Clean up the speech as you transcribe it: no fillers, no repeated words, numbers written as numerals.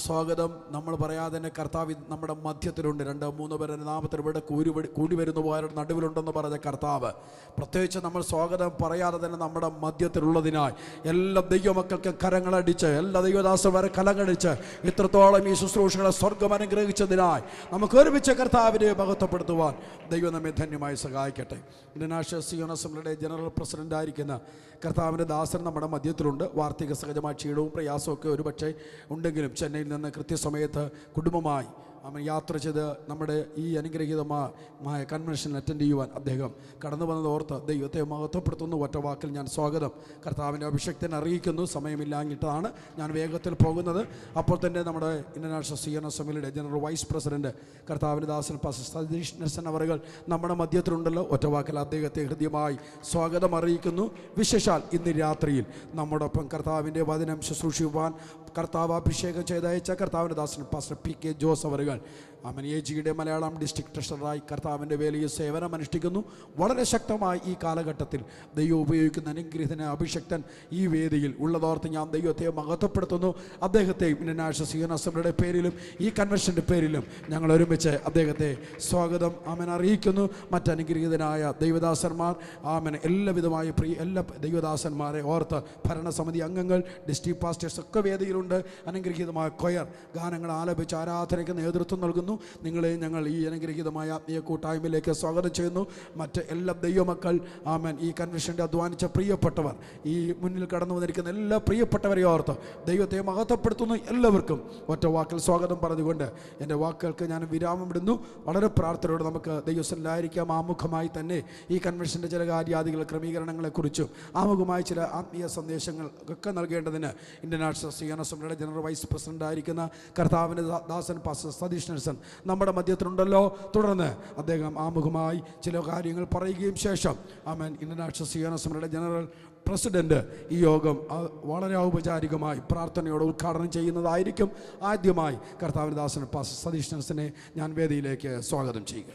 സ്വാഗതം. നമ്മൾ പറയാതെ തന്നെ കർത്താവ് നമ്മുടെ മധ്യത്തിലുണ്ട്. 2-3 പേരുടെ നാമത്തിൽ ഇവിടെ കൂടി വരുന്ന പോയവരുടെ നടുവിലുണ്ടെന്ന് പറഞ്ഞ കർത്താവ് പ്രത്യേകിച്ച് നമ്മൾ സ്വാഗതം പറയാതെ തന്നെ നമ്മുടെ മധ്യത്തിലുള്ളതിനായി എല്ലാ ദൈവമക്കൾക്ക് കരങ്ങളടിച്ച്, എല്ലാ ദൈവദാസന്മാരെ കലങ്ങടിച്ച് ഇത്രത്തോളം ഈ ശുശ്രൂഷകളെ സ്വർഗം അനുഗ്രഹിച്ചതിനായി നമുക്ക് ഒരുമിച്ച് കർത്താവിനെ മഹത്വപ്പെടുത്തുവാൻ ദൈവം നമ്മെ ധന്യമായി സഹായിക്കട്ടെ. ഇന്റർനാഷണൽ സിയോൺ അസംബ്ലിയുടെ ജനറൽ പ്രസിഡൻ്റായിരിക്കുന്ന കർത്താവിൻ്റെ ദാസൻ നമ്മുടെ മധ്യത്തിലുണ്ട്. വാർദ്ധക്യ സഹജമായ ക്ഷീണവും പ്രയാസമൊക്കെ ഒരുപക്ഷെ ഉണ്ടെങ്കിലും ചെന്നൈയിൽ നിന്ന് കൃത്യസമയത്ത് കുടുംബമായി അവൻ യാത്ര ചെയ്ത് നമ്മുടെ ഈ അനുഗ്രഹീതമായ കൺവെൻഷനിൽ അറ്റൻഡ് ചെയ്യുവാൻ അദ്ദേഹം കടന്നു വന്നത് ഓർത്ത് ദൈവത്തെ മഹത്വപ്പെടുത്തുന്നു. ഒറ്റ വാക്കിൽ ഞാൻ സ്വാഗതം കർത്താവിൻ്റെ അഭിഷേകത്തിനെ അറിയിക്കുന്നു. സമയമില്ലാഞ്ഞിട്ടാണ് ഞാൻ വേഗത്തിൽ പോകുന്നത്. അപ്പോൾ തന്നെ നമ്മുടെ ഇന്റർനാഷണൽ സിയോൺ അസംബ്ലിയുടെ ജനറൽ വൈസ് പ്രസിഡന്റ് കർത്താവിൻ്റെ ദാസൻ പാസ്റ്റർ സതീഷ് നെൽസൺ അവറുകൾ നമ്മുടെ മധ്യത്തിലുണ്ടല്ലോ. ഒറ്റ വാക്കിൽ അദ്ദേഹത്തെ ഹൃദ്യമായി സ്വാഗതം അറിയിക്കുന്നു. വിശേഷാൽ ഇന്ന് രാത്രിയിൽ നമ്മോടൊപ്പം കർത്താവിൻ്റെ വചനം ശുശ്രൂഷിക്കുവാൻ കർത്താവ് അഭിഷേകം ചെയ്തയച്ച കർത്താവിൻ്റെ ദാസൻ പാസ്റ്റർ PK ജോസ് അവറുകൾ AGയുടെ മലയാളം ഡിസ്ട്രിക്ട് ട്രഷററായി കർത്താവിൻ്റെ വേലയിൽ സേവനം അനുഷ്ഠിക്കുന്നു. വളരെ ശക്തമായി ഈ കാലഘട്ടത്തിൽ ദൈവം ഉപയോഗിക്കുന്ന അനുഗ്രഹീതന അഭിഷക്തൻ ഈ വേദിയിൽ ഉള്ളതോർത്ത് ഞാൻ ദൈവത്തെ മഹത്വപ്പെടുത്തുന്നു. അദ്ദേഹത്തെ ഇന്റർനാഷണൽ സിയോൺ അസംബ്ലിയുടെ പേരിലും ഈ കൺവെൻഷൻ്റെ പേരിലും ഞങ്ങൾ ഒരുമിച്ച് അദ്ദേഹത്തെ സ്വാഗതം അറിയിക്കുന്നു. മറ്റനുഗ്രഹീതനായ ദൈവദാസന്മാർ എല്ലാവിധമായ എല്ലാ ദൈവദാസന്മാരെ ഓർത്ത് ഭരണസമിതി അംഗങ്ങൾ, ഡിസ്ട്രിക്ട് പാസ്റ്റേഴ്സ് ഒക്കെ വേദിയിലുണ്ട്. അനുഗ്രഹീതമായ കൊയർ ഗാനങ്ങൾ ആലപിച്ച് ആരാധനയ്ക്ക് നേതൃത്വം നൽകുന്നു. നിങ്ങളെ ഞങ്ങൾ ഈ അനുഗ്രഹീതമായ ആത്മീയ കൂട്ടായ്മയിലേക്ക് സ്വാഗതം ചെയ്യുന്നു. മറ്റ് എല്ലാ ദൈവമക്കൾ ഈ കൺവെൻഷൻ്റെ അധ്വാനിച്ച പ്രിയപ്പെട്ടവർ, ഈ മുന്നിൽ കടന്നു വന്നിരിക്കുന്ന എല്ലാ പ്രിയപ്പെട്ടവരെ ഓർത്ത് ദൈവത്തെ മഹത്വപ്പെടുത്തുന്നു. എല്ലാവർക്കും ഒറ്റ വാക്കിൽ സ്വാഗതം പറഞ്ഞുകൊണ്ട് എൻ്റെ വാക്കുകൾക്ക് ഞാൻ വിരാമം ഇടുന്നു. വളരെ പ്രാർത്ഥനയോടെ നമുക്ക് ദൈവസ്ഥലായിരിക്കാം. ആമുഖമായി തന്നെ ഈ കൺവെൻഷൻ്റെ ചില കാര്യാദികൾ ക്രമീകരണങ്ങളെക്കുറിച്ചും ആമുഖമായി ചില ആത്മീയ സന്ദേശങ്ങൾ ഒക്കെ നൽകേണ്ടതിന് ഇന്റർനാഷണൽ സിയോൺ അസംബ്ലിയുടെ ജനറൽ വൈസ് പ്രസിഡൻ്റായിരിക്കുന്ന കർത്താവിൻ്റെ ദാസൻ പാസ്റ്റർ സതീഷ് നെൽസൺ നമ്മുടെ മധ്യത്തിലുണ്ടല്ലോ. തുടർന്ന് അദ്ദേഹം ആമുഖമായി ചില കാര്യങ്ങൾ പറയുകയും ശേഷം ഇന്റർനാഷണൽ സിയോൺ അസംബ്ലിയുടെ ജനറൽ പ്രസിഡന്റ് ഈ യോഗം വളരെ ഔപചാരികമായി പ്രാർത്ഥനയോടെ ഉദ്ഘാടനം ചെയ്യുന്നതായിരിക്കും. ആദ്യമായി കർത്താവിൻ്റെ ദാസൻ പാസ്റ്റർ സതീഷ് നെൽസനെ ഞാൻ വേദിയിലേക്ക് സ്വാഗതം ചെയ്യുക.